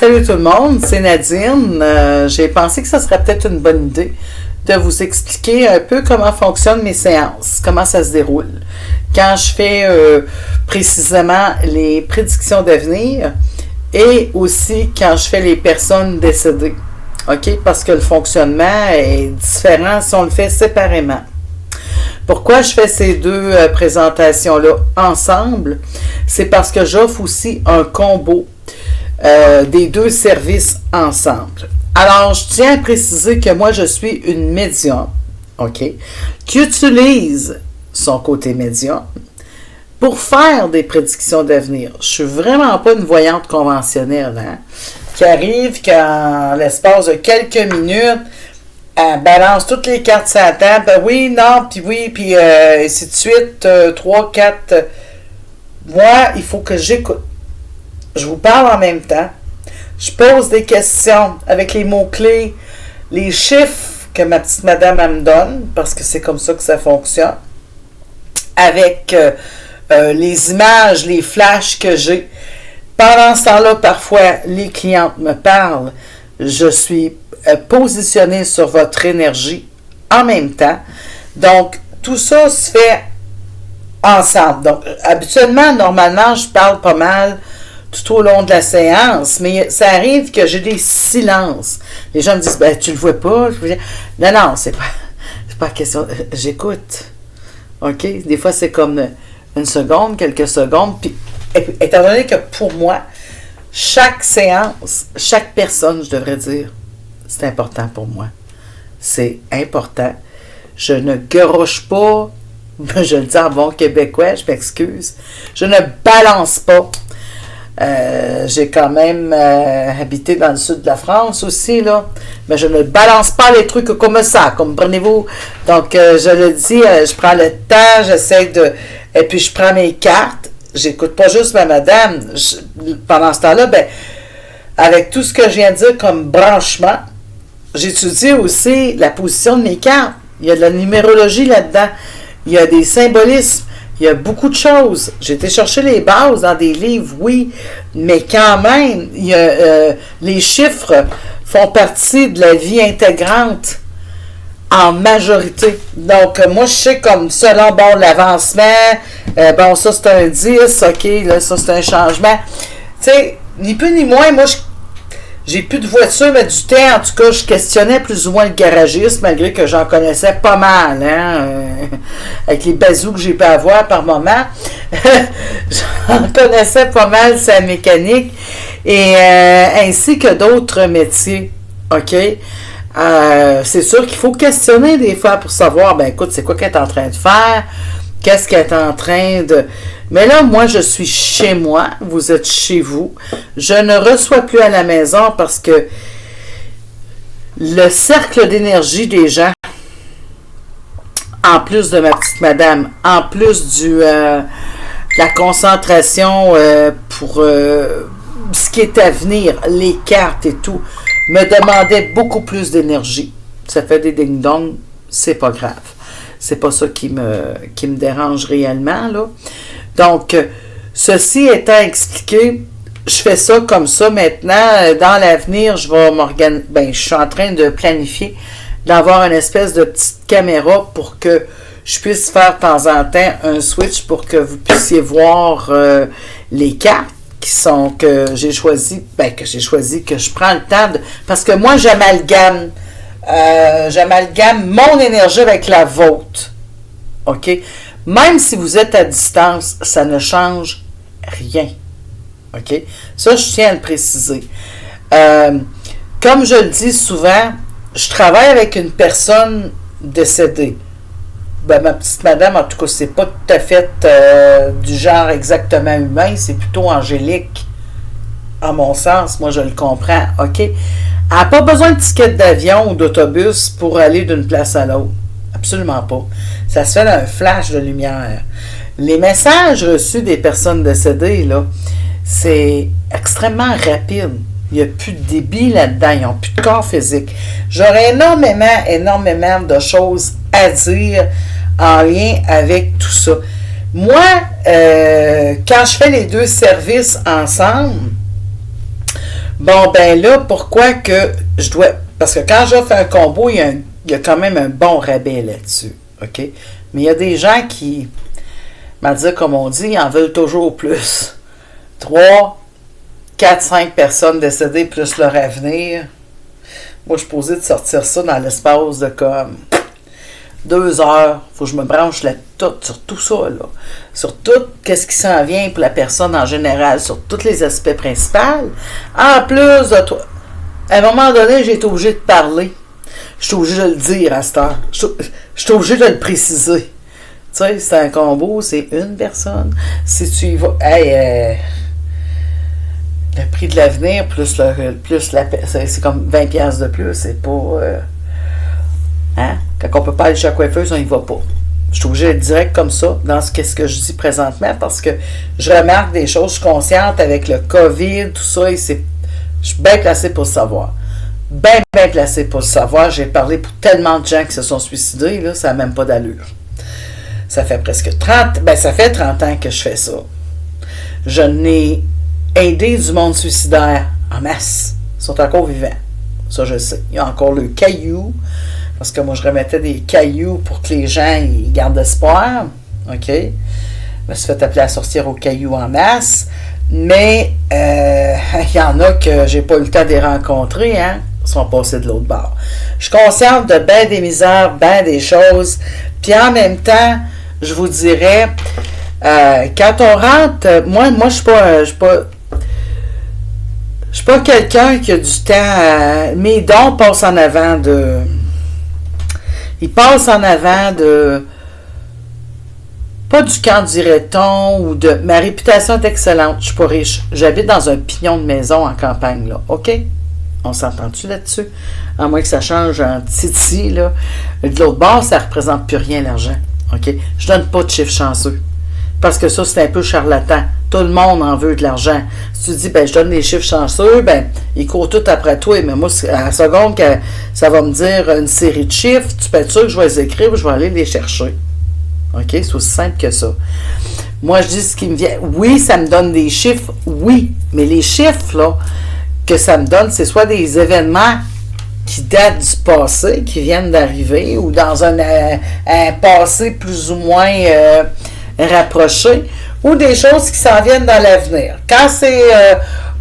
salut tout le monde, c'est Nadine. J'ai pensé que ça serait peut-être une bonne idée de vous expliquer un peu comment fonctionnent mes séances, comment ça se déroule. Quand je fais précisément les prédictions d'avenir et aussi quand je fais les personnes décédées. OK? Parce que le fonctionnement est différent si on le fait séparément. Pourquoi je fais ces deux présentations-là ensemble? C'est parce que j'offre aussi un combo des deux services ensemble. Alors, je tiens à préciser que moi, je suis une médium, OK, qui utilise son côté médium pour faire des prédictions d'avenir. Je suis vraiment pas une voyante conventionnelle, hein, qui arrive qu'en l'espace de quelques minutes, elle balance toutes les cartes sur la table. Ben oui, non, puis ainsi de suite, 3, 4. Moi, il faut que j'écoute. Je vous parle en même temps. Je pose des questions avec les mots-clés, les chiffres que ma petite madame elle me donne, parce que c'est comme ça que ça fonctionne, avec les images, les flashs que j'ai. Pendant ce temps-là, parfois, les clientes me parlent. Je suis positionnée sur votre énergie en même temps. Donc, tout ça se fait ensemble. Donc, habituellement, normalement, je parle pas mal tout au long de la séance, mais ça arrive que j'ai des silences. Les gens me disent, ben, tu le vois pas? Non, c'est pas question. J'écoute. OK? Des fois, c'est comme une seconde, quelques secondes. Puis, étant donné que pour moi, chaque séance, chaque personne, je devrais dire, c'est important pour moi. C'est important. Je ne garoche pas, je le dis en bon québécois, je m'excuse. Je ne balance pas. J'ai quand même habité dans le sud de la France aussi, là. Mais je ne balance pas les trucs comme ça, comprenez-vous? Donc, je le dis, je prends le temps, j'essaie de... Et puis, je prends mes cartes. J'écoute pas juste ma madame. Pendant ce temps-là, ben, avec tout ce que je viens de dire comme branchement, j'étudie aussi la position de mes cartes. Il y a de la numérologie là-dedans. Il y a des symbolismes. Il y a beaucoup de choses. J'ai été chercher les bases dans des livres, oui, mais quand même, il y a, les chiffres font partie de la vie intégrante en majorité. Donc, moi, je sais comme selon, bon, l'avancement, bon, ça, c'est un 10, OK, là, ça, c'est un changement. Tu sais, ni plus ni moins, moi, j'ai plus de voiture, mais du temps, en tout cas, je questionnais plus ou moins le garagiste, malgré que j'en connaissais pas mal, hein, avec les bazous que j'ai pu avoir par moment. J'en connaissais pas mal sa mécanique, et ainsi que d'autres métiers, OK? C'est sûr qu'il faut questionner des fois pour savoir, ben écoute, c'est quoi qu'elle est en train de faire? Qu'est-ce qu'elle est en train de... Mais là, moi, je suis chez moi. Vous êtes chez vous. Je ne reçois plus à la maison parce que le cercle d'énergie des gens, en plus de ma petite madame, en plus la concentration pour ce qui est à venir, les cartes et tout, me demandait beaucoup plus d'énergie. Ça fait des ding-dong, c'est pas grave. C'est pas ça qui me dérange réellement, là. Donc, ceci étant expliqué, je fais ça comme ça maintenant. Dans l'avenir, je vais m'organiser. Ben, je suis en train de planifier d'avoir une espèce de petite caméra pour que je puisse faire de temps en temps un switch pour que vous puissiez voir les cartes que j'ai choisi, que je prends le temps de... Parce que moi, j'amalgame mon énergie avec la vôtre. OK? Même si vous êtes à distance, ça ne change rien. OK? Ça, je tiens à le préciser. Comme je le dis souvent, je travaille avec une personne décédée. Ben, ma petite madame, en tout cas, c'est pas tout à fait du genre exactement humain, c'est plutôt angélique, à mon sens. Moi, je le comprends. OK? Elle n'a pas besoin de ticket d'avion ou d'autobus pour aller d'une place à l'autre. Absolument pas. Ça se fait dans un flash de lumière. Les messages reçus des personnes décédées, là, c'est extrêmement rapide. Il n'y a plus de débit là-dedans. Ils n'ont plus de corps physique. J'aurais énormément de choses à dire en lien avec tout ça. Moi, quand je fais les deux services ensemble, Bon, ben là, pourquoi que je dois... Parce que quand j'offre un combo, il y a quand même un bon rabais là-dessus, OK? Mais il y a des gens qui, dire comme on dit, en veulent toujours plus. 3, 4, 5 personnes décédées plus leur avenir. Moi, je suis posé de sortir ça dans l'espace de comme 2 heures. Faut que je me branche sur tout ça, là. Sur tout ce qui s'en vient pour la personne en général, sur tous les aspects principaux. En plus de toi, à un moment donné, j'ai été obligé de parler. Je suis obligé de le dire à cette heure. Je suis obligé de le préciser. Tu sais, c'est un combo, c'est une personne. Si tu y vas... Hey, le prix de l'avenir, plus c'est comme 20$ de plus, c'est pas... Hein? Quand on peut pas aller chez la coiffeuse, on y va pas. Je suis obligée d'être direct comme ça dans ce que je dis présentement parce que je remarque des choses, je suis consciente avec le COVID, tout ça, et je suis bien placée pour le savoir. Bien placée pour le savoir. J'ai parlé pour tellement de gens qui se sont suicidés, là, ça n'a même pas d'allure. Ça fait presque 30 ans que je fais ça. Je n'ai aidé du monde suicidaire en masse. Ils sont encore vivants. Ça, je le sais. Il y a encore le caillou, parce que moi, je remettais des cailloux pour que les gens ils gardent espoir. OK? Je me suis fait appeler la sorcière aux cailloux en masse. Mais il y en a que j'ai pas eu le temps de les rencontrer, hein? Ils sont passés de l'autre bord. Je suis consciente de bien des misères, bien des choses. Puis en même temps, je vous dirais, quand on rentre, moi je suis pas quelqu'un qui a du temps. Mes dons passent en avant de. Ils passent en avant de. Pas du camp, dirait-on, ou de. Ma réputation est excellente. Je suis pas riche. J'habite dans un pignon de maison en campagne, là. OK? On s'entend-tu là-dessus? À moins que ça change en titi, là. De l'autre bord, ça ne représente plus rien, l'argent. OK? Je donne pas de chiffres chanceux. Parce que ça, c'est un peu charlatan. Tout le monde en veut de l'argent. Si tu dis, ben, je donne des chiffres chanceux, ben, ils courent tout après toi. Mais moi, à la seconde que ça va me dire une série de chiffres, tu peux être sûr que je vais les écrire ou je vais aller les chercher. OK? C'est aussi simple que ça. Moi, je dis ce qui me vient. Oui, ça me donne des chiffres. Oui. Mais les chiffres, là, que ça me donne, c'est soit des événements qui datent du passé, qui viennent d'arriver, ou dans un passé plus ou moins rapproché, ou des choses qui s'en viennent dans l'avenir. Quand c'est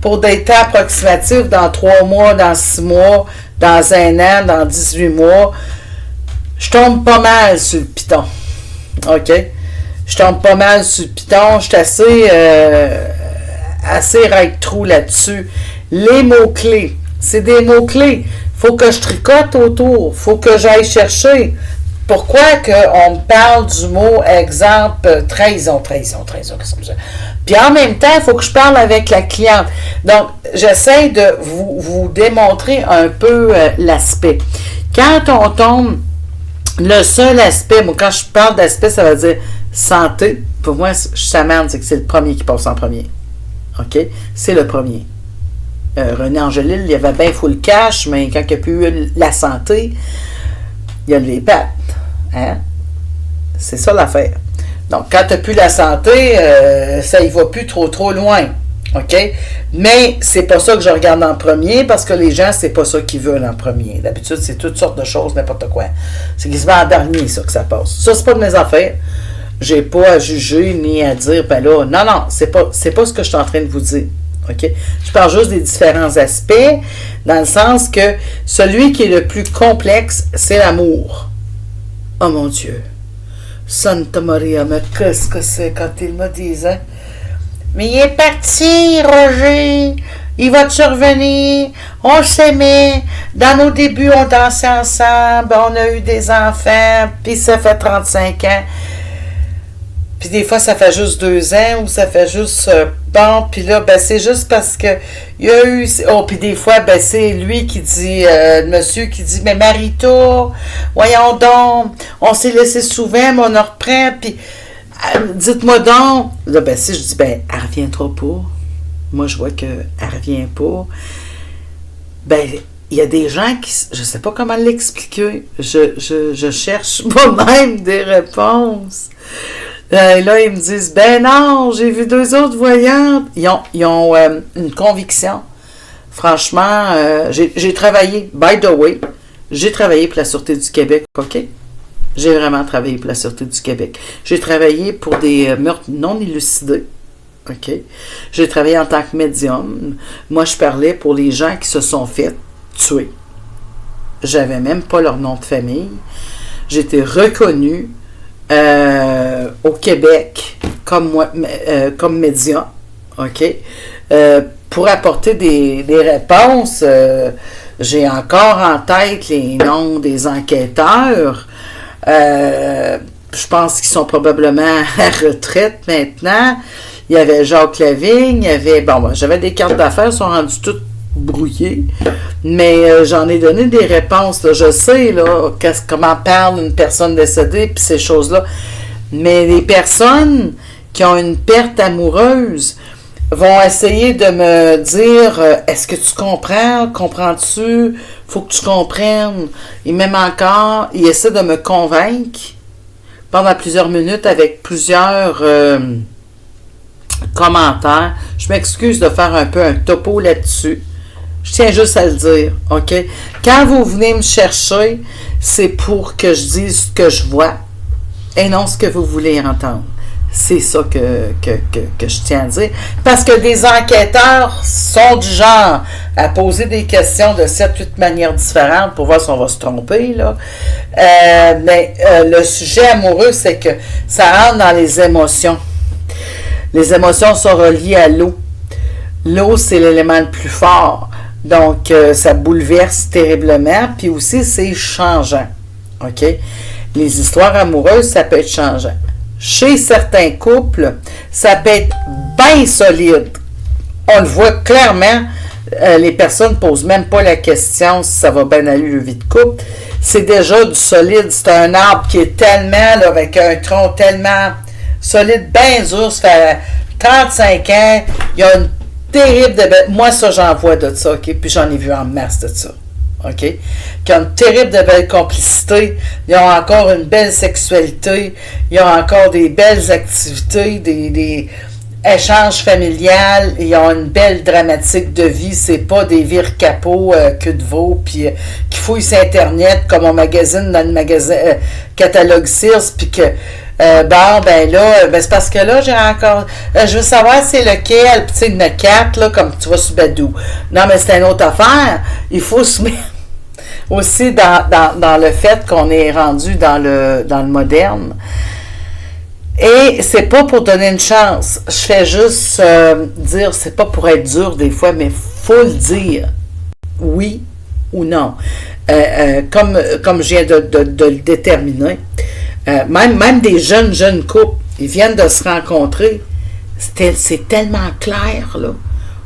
pour des temps approximatifs, dans 3 mois, dans 6 mois, dans 1 an, dans 18 mois, je tombe pas mal sur le piton. OK? Je tombe pas mal sur le piton. Je suis assez right-trou là-dessus. Les mots-clés, c'est des mots-clés. Faut que je tricote autour. Faut que j'aille chercher. Pourquoi qu'on me parle du mot, exemple, trahison, qu'est-ce que c'est? Puis en même temps, il faut que je parle avec la cliente. Donc, j'essaie de vous démontrer un peu l'aspect. Quand on tombe, le seul aspect, moi, quand je parle d'aspect, ça veut dire santé. Pour moi, je s'amène, c'est que c'est le premier qui passe en premier. OK? C'est le premier. René Angélil, il y avait bien full cash, mais quand il n'y a plus eu la santé, il y a les pattes. Hein? C'est ça l'affaire. Donc, quand tu n'as plus la santé, ça y va plus trop loin. OK? Mais c'est pas ça que je regarde en premier, parce que les gens, c'est pas ça qu'ils veulent en premier. D'habitude, c'est toutes sortes de choses, n'importe quoi. C'est quasiment en dernier, ça, que ça passe. Ça, c'est pas de mes affaires. J'ai pas à juger ni à dire, ben là, non, c'est pas ce que je suis en train de vous dire. OK? Je parle juste des différents aspects, dans le sens que celui qui est le plus complexe, c'est l'amour. Oh mon Dieu! Santa Maria, mais qu'est-ce que c'est quand il me disait? Mais il est parti, Roger! Il va te revenir! On s'aimait! Dans nos débuts, on dansait ensemble, on a eu des enfants, puis ça fait 35 ans. Puis des fois, ça fait juste 2 ans, ou ça fait juste... bon, puis là, ben c'est juste parce que il y a eu... Oh, puis des fois, ben c'est lui qui dit... le monsieur qui dit, mais Marito, voyons donc, on s'est laissé souvent, mais on en reprend, puis dites-moi donc. Là, ben si je dis, ben, elle reviendra pas. Moi, je vois qu'elle revient pas. Ben, il y a des gens qui... Je sais pas comment l'expliquer. Je cherche moi-même des réponses. Là, ils me disent, ben non, j'ai vu 2 autres voyantes. Ils ont une conviction. Franchement, j'ai travaillé, by the way, j'ai travaillé pour la Sûreté du Québec, OK? J'ai vraiment travaillé pour la Sûreté du Québec. J'ai travaillé pour des meurtres non élucidés, OK? J'ai travaillé en tant que médium. Moi, je parlais pour les gens qui se sont fait tuer. J'avais même pas leur nom de famille. J'étais reconnue au Québec comme médium, OK? Pour apporter des réponses, j'ai encore en tête les noms des enquêteurs. Je pense qu'ils sont probablement à retraite maintenant. Il y avait Jacques Lavigne, il y avait... j'avais des cartes d'affaires, elles sont rendues toutes brouillées, mais j'en ai donné des réponses. Là. Je sais là, comment parle une personne décédée, puis ces choses-là. Mais les personnes qui ont une perte amoureuse vont essayer de me dire est-ce que tu comprends? Comprends-tu? Faut que tu comprennes. Et même encore, ils essaient de me convaincre pendant plusieurs minutes avec plusieurs commentaires. Je m'excuse de faire un peu un topo là-dessus. Je tiens juste à le dire, OK? Quand vous venez me chercher, c'est pour que je dise ce que je vois et non ce que vous voulez entendre. C'est ça que je tiens à dire. Parce que des enquêteurs sont du genre à poser des questions de 7-8 manières différentes pour voir si on va se tromper, là. Mais le sujet amoureux, c'est que ça rentre dans les émotions. Les émotions sont reliées à l'eau. L'eau, c'est l'élément le plus fort. Donc, ça bouleverse terriblement. Puis aussi, c'est changeant. OK? Les histoires amoureuses, ça peut être changeant. Chez certains couples, ça peut être bien solide. On le voit clairement. Les personnes ne posent même pas la question si ça va bien aller le vie de couple. C'est déjà du solide. C'est un arbre qui est tellement, là, avec un tronc tellement solide, bien dur. Ça fait 35 ans. Il y a une terrible... Moi, ça, j'en vois de ça, OK? Puis j'en ai vu en masse de ça. OK? Qui ont une terrible de belle complicité, ils ont encore une belle sexualité, ils ont encore des belles activités, des échanges familiales, ils ont une belle dramatique de vie, c'est pas des vires capots, queue de veau, puis qui fouillent sur Internet comme on magazine dans le magasin catalogue Sears, puis que c'est parce que là, j'ai encore... je veux savoir c'est lequel, puis tu sais, il y en a 4, là, comme tu vois sur Badou. Non, mais c'est une autre affaire. Il faut se mettre aussi dans le fait qu'on est rendu dans le moderne. Et c'est pas pour donner une chance. Je fais juste dire, c'est pas pour être dur des fois, mais faut le dire. Oui ou non. Comme je viens de le déterminer. Même des jeunes couples, ils viennent de se rencontrer. C'est tellement clair, là.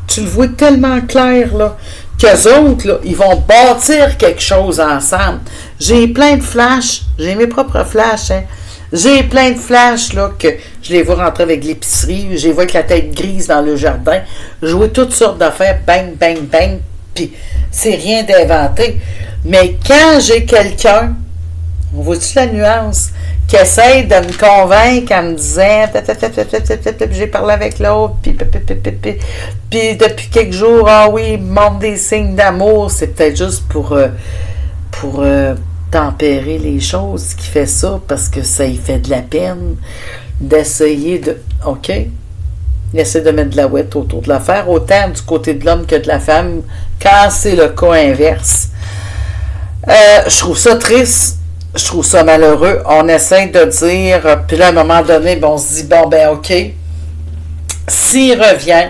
Tu le vois tellement clair, là, qu'eux autres, là, ils vont bâtir quelque chose ensemble. J'ai plein de flashs. J'ai mes propres flashs, hein. J'ai plein de flashs, là, que je les vois rentrer avec l'épicerie, je les vois avec la tête grise dans le jardin, jouer toutes sortes d'affaires, bang, bang, bang, puis c'est rien d'inventé. Mais quand j'ai quelqu'un, on voit-tu la nuance, qui essaye de me convaincre en me disant j'ai parlé avec l'autre, puis depuis quelques jours, ah oui, il me montre des signes d'amour, c'est peut-être juste pour tempérer les choses qui fait ça, parce que ça y fait de la peine d'essayer de... OK? Il essaie de mettre de la ouette autour de l'affaire, autant du côté de l'homme que de la femme, quand c'est le cas inverse. Je trouve ça triste. Je trouve ça malheureux. On essaie de dire, puis là, à un moment donné, on se dit, OK, s'il revient,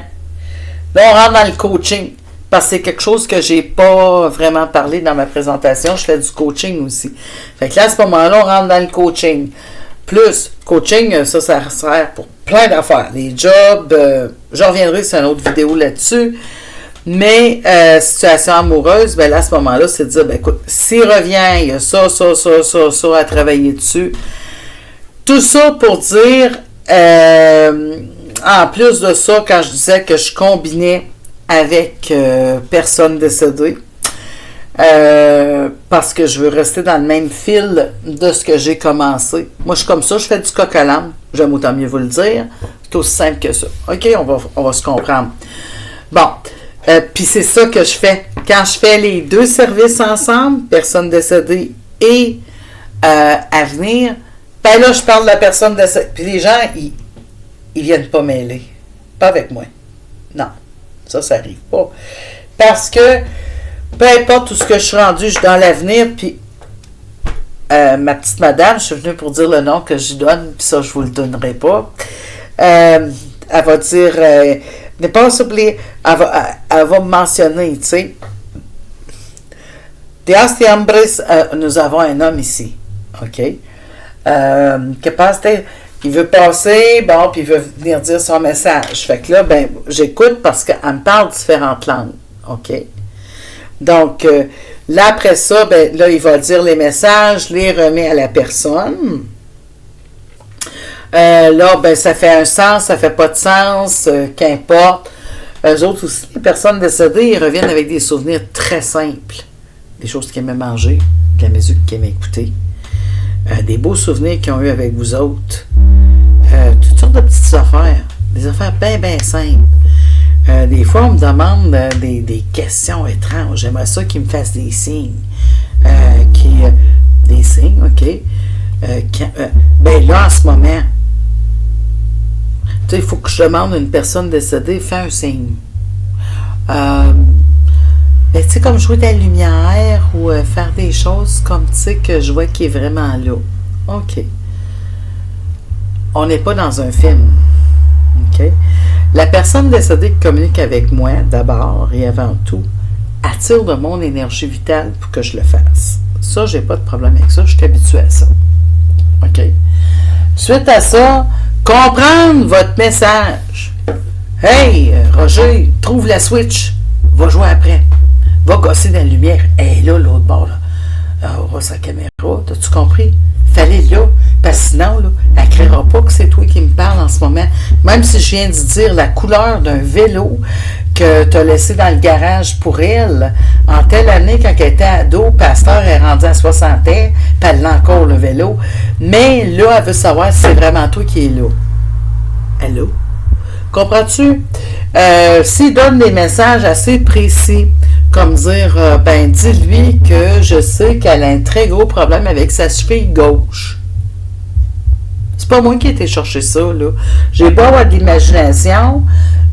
là, on rentre dans le coaching, parce que c'est quelque chose que j'ai pas vraiment parlé dans ma présentation. Je fais du coaching aussi. Fait que là, à ce moment-là, on rentre dans le coaching. Plus, coaching, ça sert pour plein d'affaires. Les jobs, j'en reviendrai sur une autre vidéo là-dessus. Mais situation amoureuse, là, à ce moment-là, c'est de dire, écoute, s'il revient, il y a ça à travailler dessus. Tout ça pour dire, en plus de ça, quand je disais que je combinais avec personne décédée, parce que je veux rester dans le même fil de ce que j'ai commencé. Moi, je suis comme ça, je fais du coq à l'âne. J'aime autant mieux vous le dire. C'est aussi simple que ça. OK, on va se comprendre. Bon. Puis c'est ça que je fais. Quand je fais les deux services ensemble, personne décédée et avenir, ben là, je parle de la personne décédée. Puis les gens, ils viennent pas mêler. Pas avec moi. Non. Ça arrive pas. Parce que, peu importe où ce que je suis rendu, je suis dans l'avenir, puis ma petite madame, je suis venue pour dire le nom que je donne, puis ça, je vous le donnerai pas. Elle va dire, ne pas oublier, elle va me mentionner, tu sais. Dios te hombres, nous avons un homme ici, OK? Qui passe, il veut passer, bon, puis il veut venir dire son message. Fait que là, ben, j'écoute parce qu'elle me parle différentes langues, OK? Donc, là, après ça, ben, là, il va dire les messages, les remet à la personne. Là, ben, ça fait un sens, ça fait pas de sens, qu'importe. Eux autres aussi, les personnes décédées, ils reviennent avec des souvenirs très simples. Des choses qu'ils aimaient manger, de la musique qu'ils aimaient écouter, des beaux souvenirs qu'ils ont eu avec vous autres, toutes sortes de petites affaires, des affaires bien, bien simples. Des fois, on me demande des questions étranges. J'aimerais ça qu'ils me fassent des signes. Des signes, OK. Ben là, en ce moment, tu sais, il faut que je demande à une personne décédée, fais un signe. Ben, tu sais, comme jouer de la lumière ou faire des choses comme, tu sais, que je vois qui est vraiment là. OK. On n'est pas dans un film. OK. La personne décédée qui communique avec moi, d'abord et avant tout, attire de mon énergie vitale pour que je le fasse. Ça, j'ai pas de problème avec ça. Je suis habituée à ça. OK. Suite à ça, comprendre votre message. Hey, Roger, trouve la switch. Va jouer après. Va gosser dans la lumière. Hey, là, l'autre bord, là. Aura sa caméra. T'as-tu compris? Fallait là. Parce que sinon, là, elle ne créera pas que c'est toi qui me parles en ce moment. Même si je viens de dire la couleur d'un vélo que tu as laissé dans le garage pour elle, en telle année, quand elle était ado, Pasteur est rendu à 60 ans, puis elle a encore le vélo. Mais là, elle veut savoir si c'est vraiment toi qui es là. Allô? Comprends-tu? S'il donne des messages assez précis, comme dire, ben, dis-lui que je sais qu'elle a un très gros problème avec sa cheville gauche. C'est pas moi qui ai été chercher ça, là. J'ai beau avoir de l'imagination,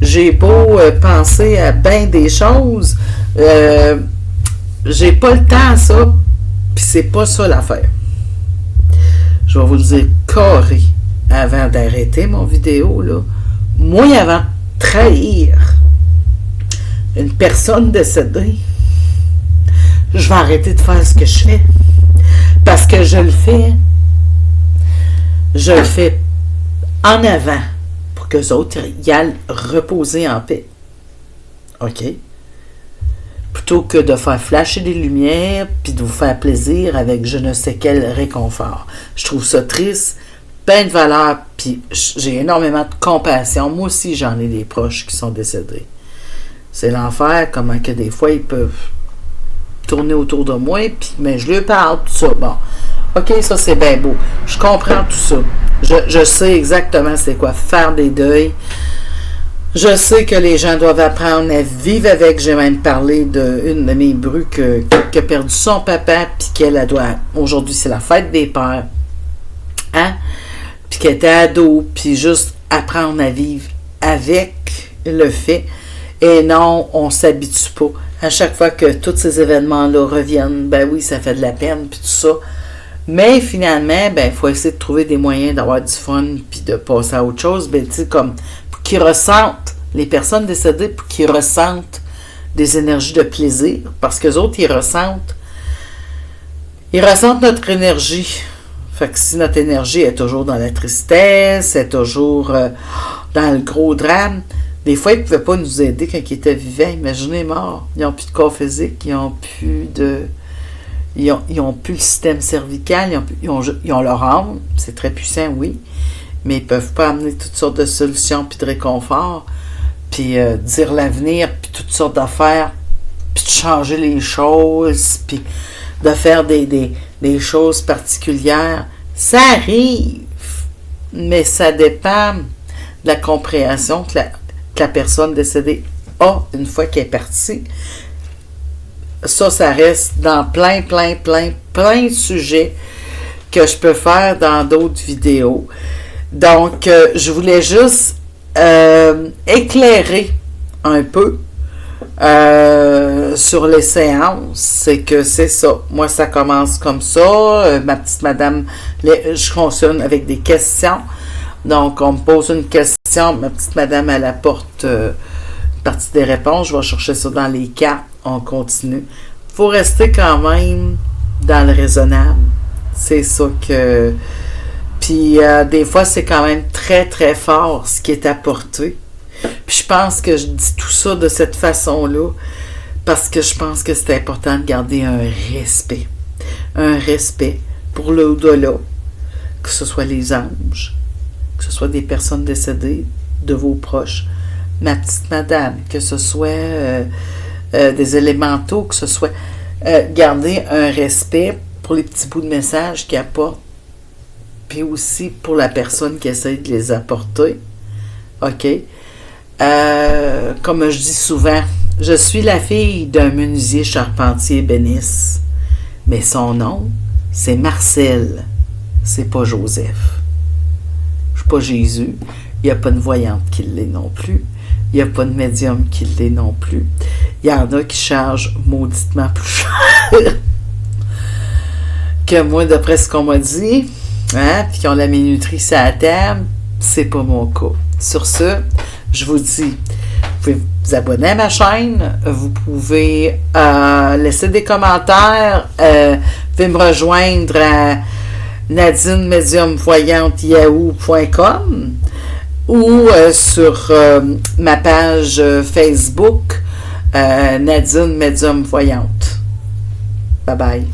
j'ai beau penser à bien des choses, j'ai pas le temps à ça, puis c'est pas ça l'affaire. Je vais vous le dire carré avant d'arrêter mon vidéo, là. Moi, avant de trahir une personne décédée, je vais arrêter de faire ce que je fais. Parce que je le fais en avant pour qu'eux autres y aillent reposer en paix. OK? Plutôt que de faire flasher des lumières puis de vous faire plaisir avec je ne sais quel réconfort. Je trouve ça triste, plein de valeur, puis j'ai énormément de compassion. Moi aussi, j'en ai des proches qui sont décédés. C'est l'enfer, comment que des fois, ils peuvent tourner autour de moi, puis mais je lui parle, tout ça. Bon, OK, ça, c'est bien beau. Je comprends tout ça. Je sais exactement c'est quoi faire des deuils. Je sais que les gens doivent apprendre à vivre avec. J'ai même parlé d'une de mes brues qui a perdu son papa, puis qu'elle doit... Aujourd'hui, c'est la fête des pères. Hein? Puis qu'elle était ado, puis juste apprendre à vivre avec le fait. Et non, on ne s'habitue pas. À chaque fois que tous ces événements-là reviennent, ben oui, ça fait de la peine, puis tout ça. Mais finalement, ben, il faut essayer de trouver des moyens d'avoir du fun, puis de passer à autre chose. Ben, tu sais, comme, pour qu'ils ressentent, les personnes décédées, pour qu'ils ressentent des énergies de plaisir. Parce qu'eux autres, ils ressentent notre énergie. Fait que si notre énergie est toujours dans la tristesse, est toujours dans le gros drame, des fois, ils ne pouvaient pas nous aider quand ils étaient vivants. Imaginez, morts. Ils n'ont plus de corps physique, ils n'ont plus de... Ils ont plus le système cervical, ils ont leur âme, c'est très puissant, oui, mais ils ne peuvent pas amener toutes sortes de solutions puis de réconfort, puis dire l'avenir, puis toutes sortes d'affaires, puis de changer les choses, puis de faire des choses particulières. Ça arrive, mais ça dépend de la compréhension que la personne décédée a une fois qu'elle est partie. Ça reste dans plein de sujets que je peux faire dans d'autres vidéos. Donc, je voulais juste éclairer un peu sur les séances. C'est que c'est ça. Moi, ça commence comme ça. Ma petite madame, je fonctionne avec des questions. Donc, on me pose une question. Ma petite madame, elle apporte une partie des réponses. Je vais chercher ça dans les cartes. On continue. Il faut rester quand même dans le raisonnable. C'est ça que... Puis, des fois, c'est quand même très fort ce qui est apporté. Puis, je pense que je dis tout ça de cette façon-là parce que je pense que c'est important de garder un respect. Un respect pour l'au-delà. Que ce soit les anges, que ce soit des personnes décédées, de vos proches, ma petite madame, que ce soit des élémentaux, que ce soit... garder un respect pour les petits bouts de messages qu'ils apportent, puis aussi pour la personne qui essaie de les apporter. OK? Comme je dis souvent, je suis la fille d'un menuisier charpentier bénisse, mais son nom, c'est Marcel, c'est pas Joseph. Je suis pas Jésus, il n'y a pas de voyante qui l'est non plus, il n'y a pas de médium qui l'est non plus. Il y en a qui chargent mauditement plus cher que moi, d'après ce qu'on m'a dit, hein, puis qui ont la minuterie sur la table. C'est pas mon cas. Sur ce, je vous dis, vous pouvez vous abonner à ma chaîne, vous pouvez laisser des commentaires, vous pouvez me rejoindre à nadinemediumvoyante.yahoo.com ou sur ma page Facebook Nadine Médium Voyante. Bye bye.